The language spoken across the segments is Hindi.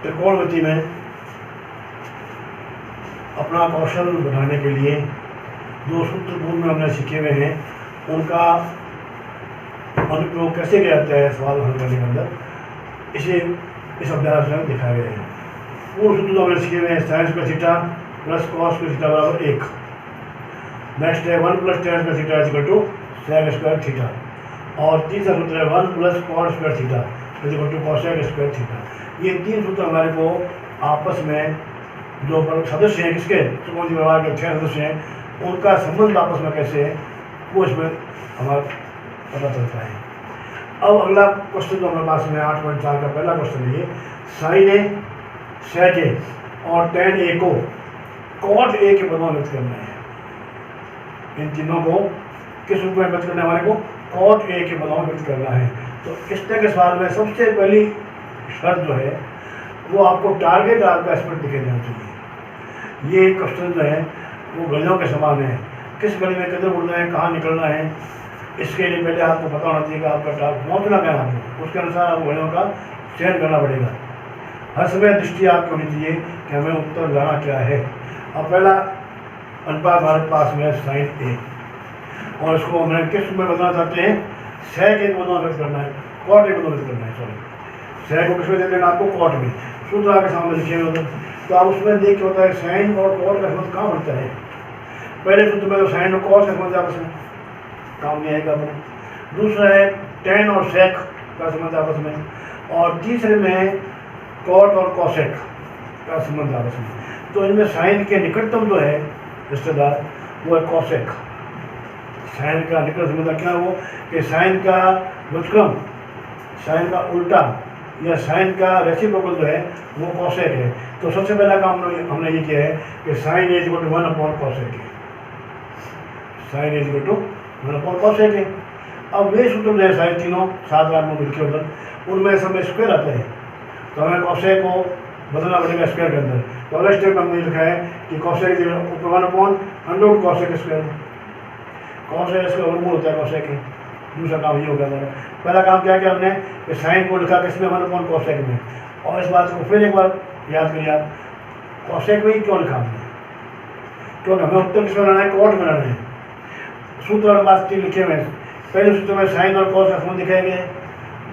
त्रिकोणमिति में अपना कौशल बढ़ाने के लिए जो सूत्र पूर्व में हमने सीखे हुए हैं उनका अनुप्रयोग कैसे किया जाता है सवाल हल करने के अंदर, इसे इस अभ्यास में दिखाए गए हैं। पूर्व सूत्र जो हमने सीखे हुए हैं sine square theta plus cos square theta बराबर 1। नेक्स्ट है 1 plus tan square theta equal to sec square theta. और तीसरा सूत्र है 1 plus cot square theta equal to cosec square theta. ये तीन सूत्र हमारे को आपस में जो सदस्य हैं किसके त्रिकोणमिति व्यवहार के 6 सदस्य हैं उनका संबंध आपस में कैसे है वो इसमें हमारा पता चलता है। अब अगला क्वेश्चन जो हमारे पास में 8.4 का पहला क्वेश्चन है, ये साइन ए सेक ए और tan ए को cot ए के पदों में व्यक्त करना है। इन तीनों को किस रूप में व्यक्त करना है, हमारे को cot ए के पदों में व्यक्त करना है। तो इस तरह के सवाल में सबसे पहली शर्त जो है वो आपको टारगेट आपका स्पष्ट दिखे जाना चाहिए। ये क्वेश्चन जो है वो गलियों के समान है, किस गली में किधर उड़ना है, कहाँ निकलना है, इसके लिए पहले आपको पता होना चाहिए कि आपका टारगेट पहुँचना क्या है आपको, उसके अनुसार आपको गलियों का चयन करना पड़ेगा। हर समय दृष्टि आपकी होनी चाहिए कि हमें उत्तर लाना क्या है। अब पहला अनुपात हमारे पास में साइन ए और इसको हमें किस रूप में बताना चाहते हैं, सेक ए को बदलना व्यक्त करना है, cot ए को बदलना व्यक्त करना है। सॉरी सेक को किसमें दे देना आपको cot में, सूत्र आपके सामने लिखे हुए होते तो आप उसमें देख के होता है साइन और cot का संबंध कहाँ बनता है। पहले सूत्र में तो साइन और cos का संबंध आपस में काम नहीं आएगा अपने। दूसरा है tan और sec का संबंध आपस में, और तीसरे में cot और cosec का संबंध आपस में। तो इनमें साइन के निकटतम जो है रिश्तेदार वो है cosec। साइन का निकट संबंध क्या वो कि साइन का व्युत्क्रम, साइन का उल्टा या साइन का रेसिप्रोकल जो है वो cosec है। तो सबसे पहला काम हमने ये किया है कि sign is equal to 1/cosec है, sign is equal to 1/cosec है। अब वे सूत्र जो है साइन तीनों 7 8 में लिखे होते उनमें समय स्क्वायर आता है, तो हमें cosec को बदलना पड़ेगा स्क्वायर के अंदर। तो अगला स्टेप में हमने लिखा है कि cosec ऊपर 1/√cosec स्क्वायर, cosec इसका वर्गमूल होता है cosec के। दूसरा काम ये हो गया हमारा। पहला काम क्या किया हमने कि साइन को लिखा किसमें 1/cosec में, और इस बात को फिर एक बार याद करिए आप, cosec में ही क्यों लिखा हमने, क्योंकि हमें उत्तर किसमें लाना है, cot में लाना है। सूत्र और बात तीन लिखे हुए हैं। पहले सूत्र में साइन और cos का संबंध दिखाए गए,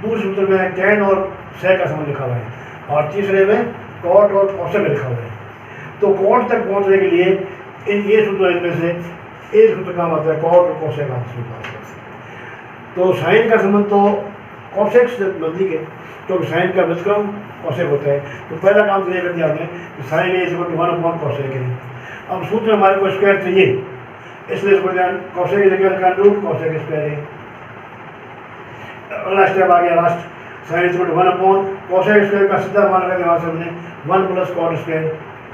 दूसरे सूत्र में tan और sec का संबंध लिखा हुआ है, और तीसरे में cot और cosec लिखा हुआ है। तो cot तक पहुंचने के लिए इन ये सूत्र इनमें से एक सूत्र काम आता है, cot और cosec आपस में बात करते हैं। तो साइन का संबंध तो cosec से नजदीक है, क्योंकि साइन का व्युत्क्रम cosec होता है। तो पहला काम तो ये कर दिया हमने कि sign is equal to 1/cosec है। अब सूत्र हमारे को स्क्वायर चाहिए, इसलिए इसको cosec की जगह √cosec स्क्वायर है। अगला स्टेप आ गया last, sine is equal to 1/cosec square का सीधा मान लगा यहाँ से हमने 1 + cot स्क्वायर,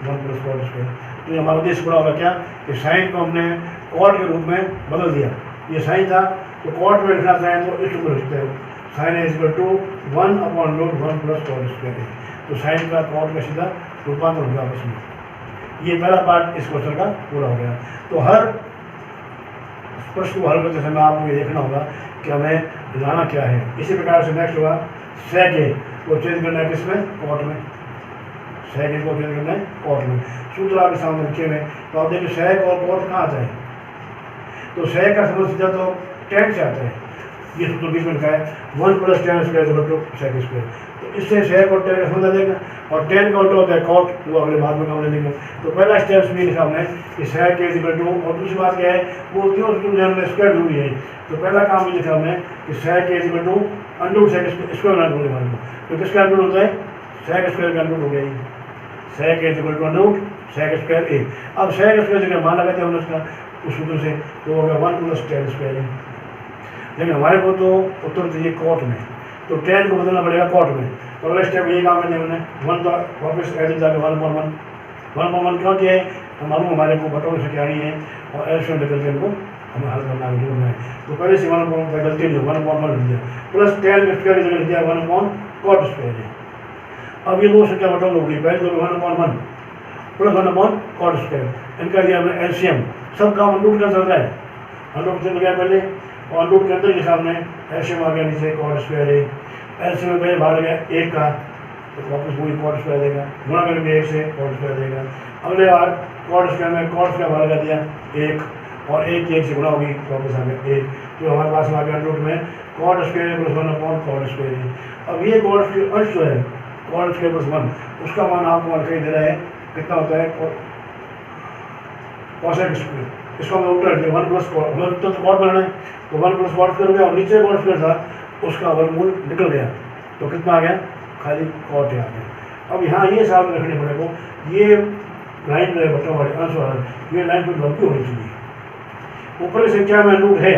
1 + cot स्क्वायर। तो ये हमारा उद्देश्य पूरा होगा क्या कि साइन को हमने cot के रूप में बदल दिया। ये साइन था तो cot में लिखना चाहें तो इस रूप में लिखते हैं, sine is equal to 1/√1 + cot square है। तो साइन का cot का सीधा रूपांतर हो गया आपस में। ये पहला पार्ट इस क्वेश्चन का पूरा हो गया। तो हर प्रश्न को हल करते समय आपको ये देखना होगा कि हमें लाना क्या है। इसी प्रकार से नेक्स्ट होगा सेक ए को चेंज करना है किसमें, cot में। सेक ए को चेंज करना है cot में। सूत्र आपके सामने लिखे हुए, तो आप देखिए सेक और cot कहाँ आता है, तो सेक का संबंध सीधा तो tan से आता है। ये सूत्र बीच में लिखा है 1 + tan square equal to sec square. तो इससे सेक और tan का संबंध आ जाएगा, और tan का उल्टा होता है cot, वो अगले बाद में काम ले लेंगे। तो पहला स्टेप में लिखा हमने कि sec इज इक्वल टू, और दूसरी बात क्या है वो क्यों सूत्र में स्क्वायर जरूरी है। तो पहला काम ये लिखा हमने कि sec is equal to √sec square बनाना पड़ेगा हमारे को। तो किसका √ होता है, sec स्क्वायर का √ हो गया, sec is equal to √sec square A. अब sec स्क्वायर जगह मान लगाते हैं हमने उसका उस सूत्र से, तो हो गया 1 + tan स्क्वायर है। लेकिन हमारे को तो उत्तर चाहिए cot में, तो tan को बदलना पड़ेगा cot में। तो अगला स्टेप ये काम है हमने 1 तो वापस एडिट जाकर 1/1 क्यों किया है, तो मालूम हमारे को बटों से क्या नहीं है, और एल्शियम निकल के इनको हमें हल करना है ढूंढना है। तो पहले से 1/1 गलती नहीं, 1/1 लिख दिया, प्लस tan स्क्वायर की जगह लिख दिया 1/cot स्क्वायर है। अब ये दो संख्या बटों हो गई, पहले तो 1/1 प्लस 1/cot स्क्वायर, इनका दिया हमने एल्शियम, सब काम √ का चल रहा है, 100% हो गया पहले, और रूट के अंदर लिखा हमने एलसीएम आ गया नीचे कॉट स्क्वायर ए, एलसीएम में पहले भाग गया एक का तो वापस वही कॉट स्क्वायर देगा, गुणा करेंगे एक से कॉट स्क्वायर देगा। अगले बार कॉट स्क्वायर में कॉट स्क्वायर भाग दिया एक और एक से गुणा होगी वापस आ गया एक, तो हमारे पास आ गया रूट में cot square plus one upon cot square. अब ये कॉट स्क्वायर अंश जो है कॉट स्क्वायर प्लस वन उसका मान आपको दिखाई दे रहा है कितना होता है कॉसेक स्क्वायर, इसको हम उल्टा रखते हैं वन प्लस कॉट, तो कॉट बनाना है तो वन प्लस कॉट स्क्वायर हो गया और नीचे कॉट स्क्वायर था उसका वर्गमूल निकल गया तो कितना आ गया खाली कॉट आ गया। अब यहाँ ये सामने रखने पड़े को ये लाइन रहे बच्चों वाले अंश वाला ये लाइन पर लंबी होनी चाहिए। ऊपर की संख्या में रूट है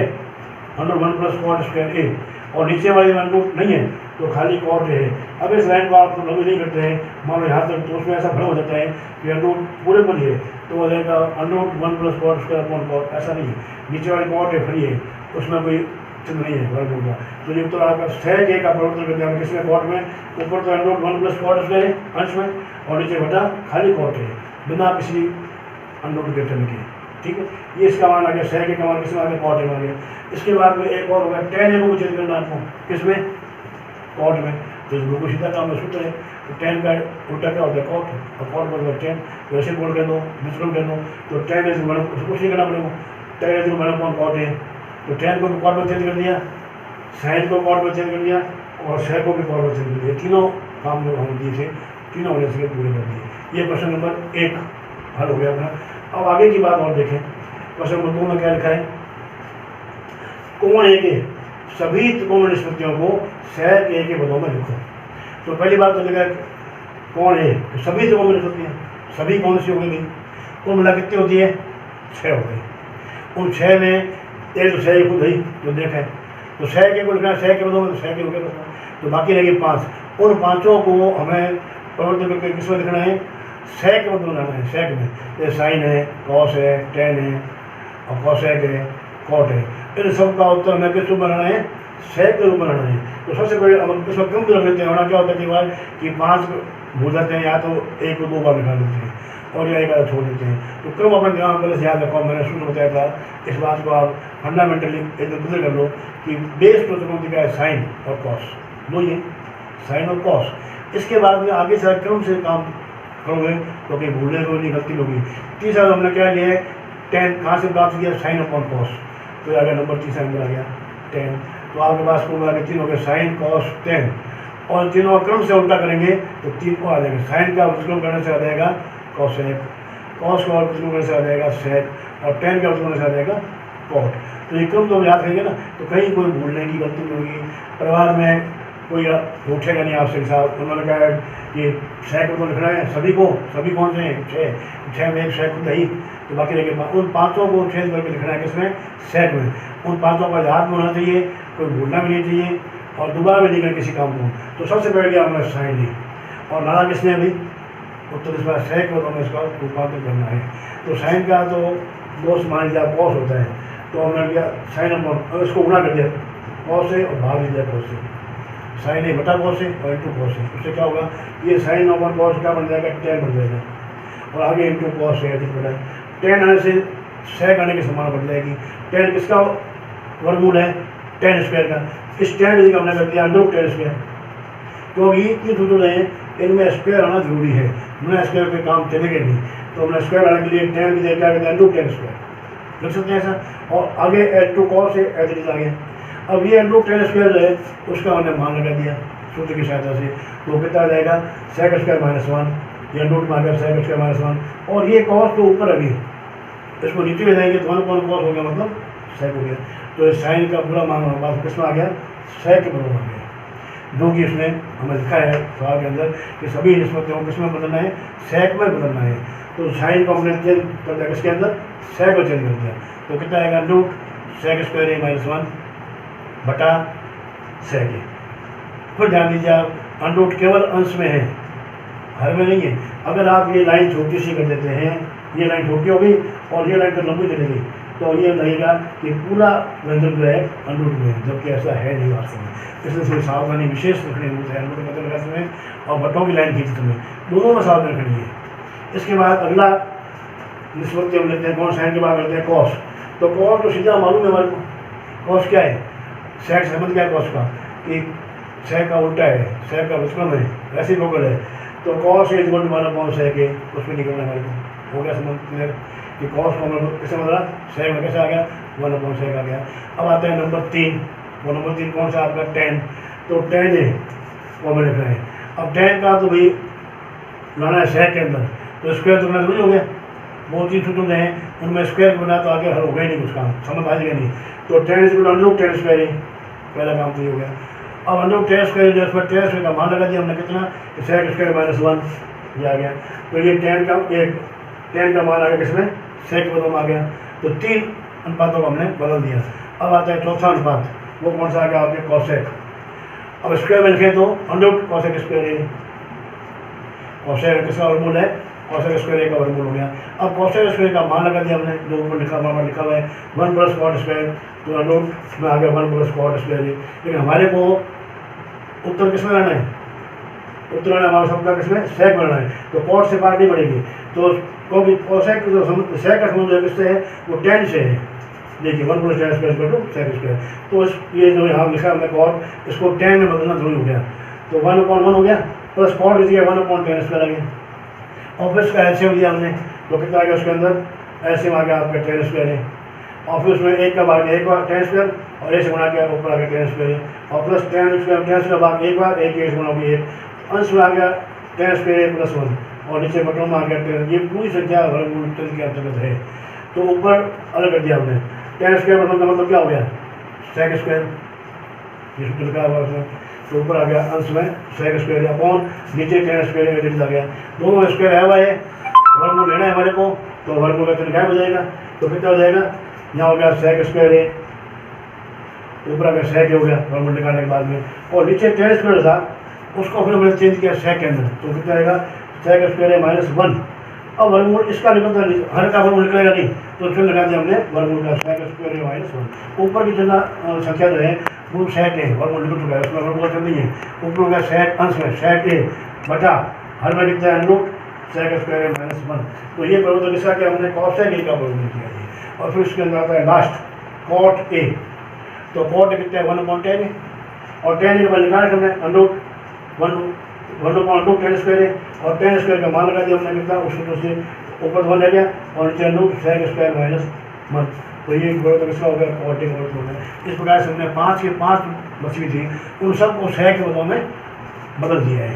under one plus cot square A और नीचे वाली में रूट नहीं है तो खाली कॉट है। अब इस लाइन को आप लंबी नहीं करते हैं मान लो यहाँ तक तो उसमें ऐसा भ्रम हो जाता है कि अंडर पूरे पर ही है तो हो जाएगा under one plus cot square upon cot, ऐसा नहीं है। नीचे वाली कॉट है फ्री है उसमें कोई चिन्ह नहीं है वर्ग होगा तो ये तो आपका sec a का परिवर्तन करते हैं किसमें कॉट में, ऊपर तो under one plus cot square है अंश में और नीचे बटा खाली कॉट है बिना किसी अंडर के टर्म के, ठीक है। ये इसका मान आ गया sec a का मान किसमें आ गया कॉट में आ गया। इसके बाद में एक और होगा tan a को भी चेंज करना आपको किसमें कॉट में, तो बिल्कुल सीधा काम में सूत्र है तो tan का उल्टा क्या होता है कॉट और कॉट बराबर tan, तो ऐसे बोल कर दो विस्करण कर दो तो tan इज उसको कुछ नहीं करना पड़ेगा tan is one upon cot है तो tan को कॉट में चेंज कर दिया, sin को कॉट में चेंज कर दिया और sec को भी कॉट में चेंज कर दिया, तीनों काम जो हम दिए थे तीनों होने से पूरे कर दिए। ये क्वेश्चन नंबर एक हल हो गया अपना। अब आगे की बात और देखें, क्वेश्चन नंबर 2 में क्या लिखा है, कोण ए के सभी त्रिकोण निष्पत्तियों को sec a के पदों में लिखो। तो पहली बात तो लिखा है कोण ए तो सभी त्रिकोण निष्पत्तियाँ सभी कौन सी हो गई, कुल मिला कितनी होती है 6 हो गई। उन 6 में एक तो sec खुद ही जो देखा है तो sec a को लिखना है sec के पदों में तो sec a हो गया तो बाकी रहेगी 5। उन पाँचों को हमें परिवर्तन करके किसमें लिखना है sec के पद में लाना है sec में, ये sin है cos है tan है और cosec है cot है, इन सब का उत्तर हमें किस रूप बनाना है sec के रूप बनाना है। तो सबसे पहले हम इसमें क्रम रख लेते हैं, होना क्या होता है कई बार कि 5 भूल जाते हैं या तो 1 को 2 बार निकाल देते हैं और या एक आधा छोड़ देते हैं। तो क्रम अपने दिमाग में याद रखो, मैंने शुरू बताया था इस बात को आप फंडामेंटली इधर कर लो कि बेस प्रोटोकॉल दिखा है साइन और कॉस, दो ये साइन और कॉस। इसके बाद में आगे से क्रम से काम करोगे तो कहीं भूलने को नहीं गलती होगी। तीसरा हमने क्या लिया है tan, कहाँ से प्राप्त किया साइन अपॉन कॉस, तो ये आ गया नंबर तीसरा नंबर आ गया tan। तो आपके पास कुल मिला के 3 हो गए साइन कॉस tan और तीनों क्रम से उल्टा करेंगे तो 3 को आ जाएगा, साइन का विकल्प करने से आ जाएगा कॉसेक, कॉस का और विकल्प करने से आ जाएगा सेक और tan का विकल्प करने से आ जाएगा कॉट। तो ये क्रम तो याद रहेंगे ना, तो कहीं कोई भूलने की गलती नहीं होगी, परिवार में कोई उठेगा नहीं आपसे के साथ। उन्होंने कहा कि sec को लिखना है सभी को, सभी कौन से हैं 6 में एक sec खुद ही तो बाकी रहेगा उन पाँचों को चेंज करके लिखना है किसमें sec में। उन पाँचों का याद में होना चाहिए, कोई भूलना भी नहीं चाहिए और दोबारा भी नहीं करना किसी काम को। तो सबसे पहले गया हमने साइन ली और लाना किसने अभी उत्तर इस बार sec को हमें इसका रूपांतर करना है। तो साइन का तो दोस्त मान लिया कॉस होता है तो हमने लिया साइन अपॉन, इसको गुणा कर दिया कॉस से और भाग दिया कॉस से, साइन ए बटा कॉस से और इंटू कॉस से। उससे क्या होगा ये साइन अपॉन कॉस क्या बन जाएगा tan बन जाएगा और आगे इंटू कॉस से बना tan आने से sec आने की संभावना बढ़ जाएगी। tan किसका वर्गमूल है tan स्क्वायर का, इस tan का हमने कर दिया अंडर tan स्क्वायर क्योंकि ये सूत्र हैं इनमें स्क्वायर आना जरूरी है, बिना स्क्वायर पे काम चलेगा नहीं। तो हमने स्क्वायर आने के लिए tan की जगह क्या करते हैं अंडर tan स्क्वायर लिख सकते हैं ऐसा और आगे इंटू कॉस से आ गया। अब ये अंडर tan स्क्वायर है उसका हमने मान लगा दिया सूत्र की सहायता से, तो कितना आ जाएगा sec स्क्वायर -1, ये अंडर में आ गया sec स्क्वायर -1 और ये कॉस तो ऊपर अभी इसको नीचे ले जाएंगे तो 1 कॉस हो गया मतलब sec हो गया। तो साइन का पूरा मान हमारे पास किसमें आ गया sec के बराबर आ गया, जो कि इसने हमें लिखा है सवाल के अंदर कि सभी निष्पत्तियों को किसमें बदलना है sec में बदलना है। तो साइन को हमने चेंज कर दिया किसके अंदर sec को चेंज कर दिया तो कितना आएगा रूट sec स्क्वायर a -1 बटा sec a। फिर ध्यान दीजिए आप अंडरूट केवल अंश में है हर में नहीं है। अगर आप ये लाइन छोटी सी कर देते हैं, ये लाइन छोटी होगी और ये लाइन तो लंबी चलेगी तो ये लगेगा कि पूरा व्यंजन जो है अंडरूट में है, जबकि ऐसा है नहीं वास्तव में। इसलिए सावधानी विशेष रखनी होती है अंडरूट मतलब लगाते समय और बटों की लाइन खींचते समय दोनों में सावधानी रखनी है। इसके बाद अगला निष्पत्ति हम लेते हैं कौन, साइन के बाद लेते हैं कॉस। तो कॉस तो सीधा मालूम है हमारे को कॉस क्या है, सेक संबंध क्या है कॉस का, कि सेक का उल्टा है, सेक का व्युत्क्रम है, रेसिप्रोकल है, तो कॉस इज इक्वल टू 1 सेक है, उसमें निकलना हमारे को हो गया समझ क्लियर कि कॉस को हम कैसे बदला, सेक में कैसे आ गया 1 सेक आ गया। अब आता है नंबर 3, वो नंबर 3 कौन सा आपका tan, तो tan है वो हमें लिखना है। अब tan का तो भाई लाना है सेक के अंदर, तो स्क्वायर तो नहीं हो गया, वो 3 सूत्र हैं उनमें स्क्वायर बना तो आगे हल हो गया ही नहीं कुछ काम, समझ आ जाएगा नहीं, तो tan is under root tan square है, पहला काम तो ये हो गया। अब अंडर रूट tan स्क्वायर जो tan स्क्वायर का मान लगा दिया हमने कितना, सेक स्क्वायर -1 ये आ गया, तो ये tan का मान आ गया किसमें, सेक बदल आ गया, तो 3 अनुपातों को हमने बदल दिया। अब आता है चौथा अनुपात, वो कौन सा आ गया आपके कॉसेक। अब स्क्वायर में लिखे तो अंडर रूट कॉसेक स्क्वायर है, कॉसेक किसका वर्गमूल है, कॉसेक स्क्वायर का वर्गमूल हो गया। अब कॉसेक स्क्वायर का मान लगा दिया हमने, जो ऊपर लिखा हुआ है 1 + cot स्क्वायर, तो अंडर रूट में आ गया 1 + cot स्क्वायर है। लेकिन हमारे को उत्तर किसमें लाना है, उत्तर लाना हमारा सबका किसमें, सेक में लाना है, तो कॉट से पार नहीं बढ़ेगी, तो क्योंकि कॉसेक जो सेक का संबंध किससे है, वो tan से है। देखिए 1 + tan square to sec square, तो ये जो यहाँ लिखा हमने कॉट, इसको tan में बदलना जरूरी हो गया, तो 1/1 हो गया, plus cot is 1/tan square आ गया। और फिर इसका एलसीएम लिया हमने, तो कितना आ गया उसके अंदर, एलसीएम आ गया आपका tan स्क्वायर है, और फिर उसमें 1 का भाग 1 बार tan स्क्वायर और 1 से गुणा किया ऊपर आ गया tan स्क्वायर है, और प्लस tan स्क्वायर भाग 1 बार 1 से गुणा भी 1, अंश में आ गया tan स्क्वायर +1 और नीचे बटन में आ गया tan, ये पूरी संख्या वर्गमूल के अंतर्गत है। तो ऊपर अलग कर दिया हमने, tan स्क्वायर बटन का मतलब क्या हो गया, सेक स्क्वायर, ये सूत्र लिखा हुआ उसमें, तो ऊपर आ गया अंश में सेक स्क्वायर अपॉन नीचे tan स्क्वायर आ गया, दोनों स्क्वायर है हुआ है, वर्गमूल लेना है हमारे को, तो वर्गमूल का गायब हो जाएगा, तो कितना हो जाएगा, यहाँ हो गया सेक स्क्वायर है, ऊपर आ गया सेक हो गया वर्गमूल निकालने के बाद में, और नीचे tan स्क्वायर था उसको फिर हमने चेंज किया सेक के अंदर, तो कितना आएगा सेक स्क्वायर है -1। अब वर्गमूल इसका निकलता नहीं, हर का वर्गमूल निकलेगा नहीं, तो फिर लगा दिया हमने वर्गमूल का सेक स्क्वायर है -1। ऊपर की जितना संख्या जो है वो सेक है, वर्गमूल निकल चुका है, उसमें वर्गमूल नहीं है, ऊपर हो गया सेक अंश में सेक ए बटा हर में कितना है रूट सेक स्क्वायर है -1। तो ये परिवर्तन किसका किया हमने, कॉसेक ए का परिवर्तन किया है। और फिर उसके अंदर आता है लास्ट कॉट ए, तो कॉट कितना है 1/tan है, और tan के बाद निकाल हमने अंडर 1/√tan स्क्वायर है, और tan स्क्वायर का मान लगा दिया हमने कितना, उस सूत्र से ऊपर 1 रह गया और नीचे अंडर सेक स्क्वायर -1, तो ये परिवर्तन किसका हो गया, कॉट ए का परिवर्तन हो गया। इस प्रकार से हमने 5 के 5 बची थी, उन सबको सेक के बदल में बदल दिया है।